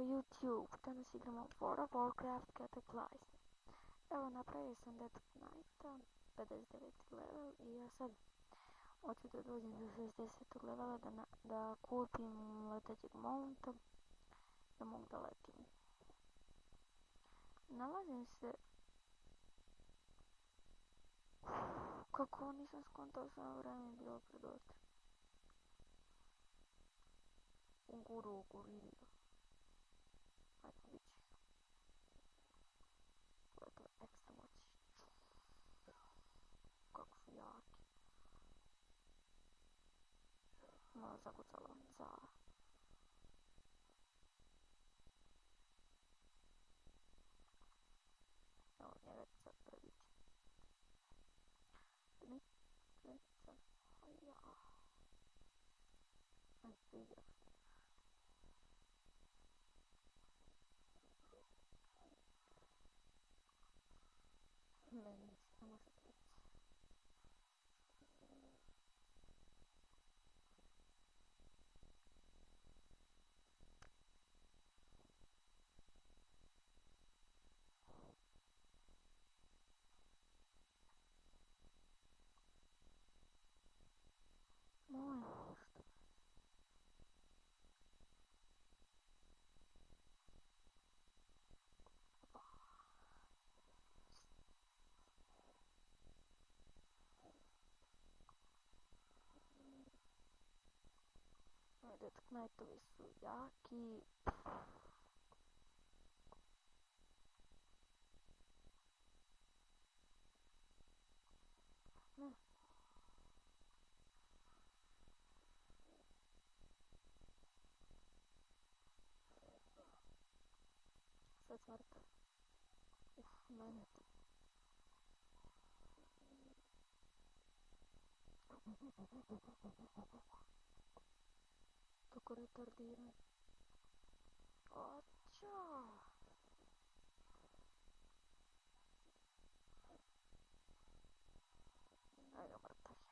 YouTube, danas igramo World of Warcraft Cataclysm. Evo napravio sam Death Knighta, 59. level i ja sad hoću da dođem do 60. levela da kupim letećeg mounta, da mogu da letim. Nalazim se... Kako nisam skontao što na vreme bilo predosta. U Guridio. Ajde, bit će. To je ekstra moći. Kako su jaki. Malo zakucala cara. Evo njega ću sad prebiti. Dmitrica. Haja. Ajde, vidio. Meni se ne može prići. Molim, što? Death Knightovi su jaki. Ne. Sad smrtav. Mene ti. Kako retardiran. Oća! Ajde, mrtav je.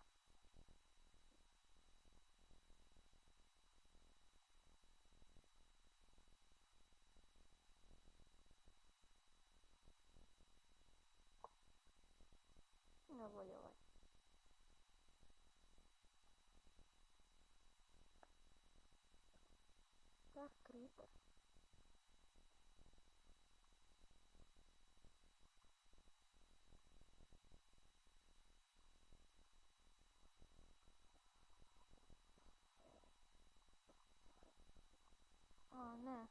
Ne bolje ovaj. Dark Creeper. A, ne.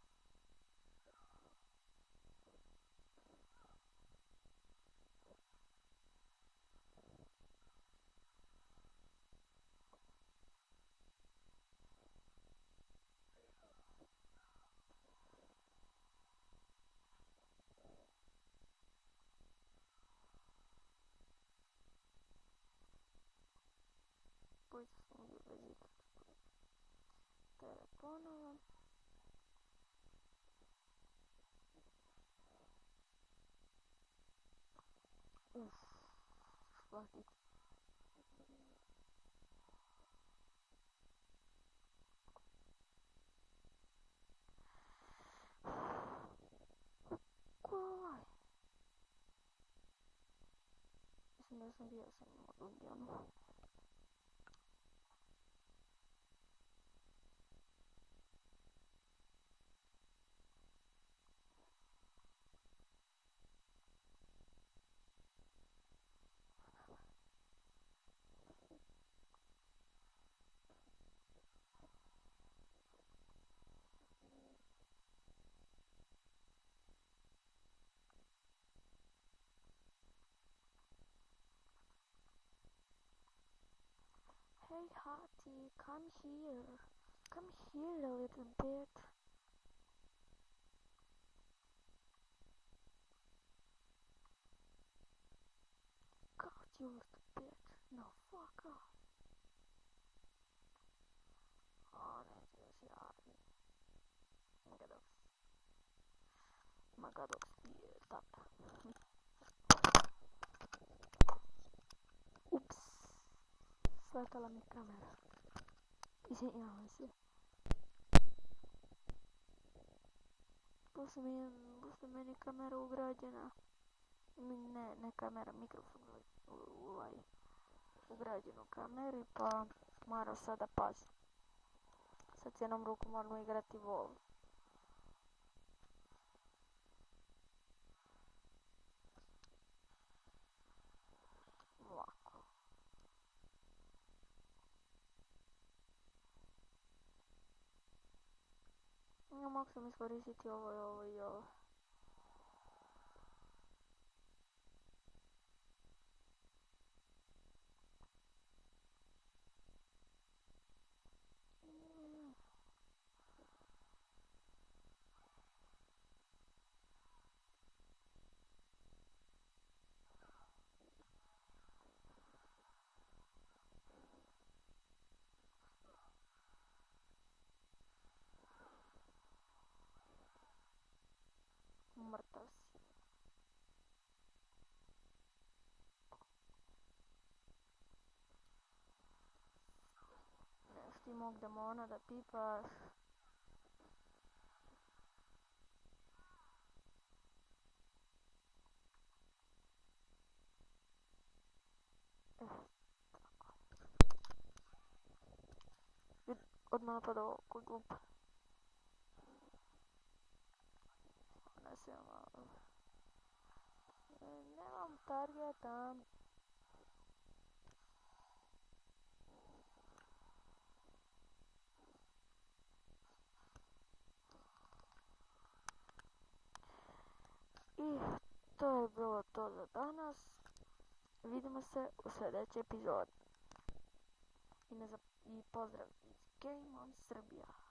Pojď se mu vyvezit. Telefonovo. Shvatit. Ovaj. Mislim da sam bio sa njim od Dungeonu. Hey Hati, come here. Come here a little bit. God, you little bitch. No, fuck off. Oh, neću da se javim. Magadox ti je tata. Ups. Sletala mi kamera. Izvinjavam se. pošto meni kamera ugrađena. Ne kamera, mikrofon ugrađen u kameri, pa mora sada pazi. Sa cijenom ruku moramo igrati vol. Ovako. Ja mogu sam iskoristiti ovo i ovo. Mrtav si. Neš ti mog demona da pipaš. Odmah napadao ko glup. Nemam targeta. I to je bilo to za danas. Vidimo se u sljedećoj epizodi. I pozdrav iz Game on Srbija.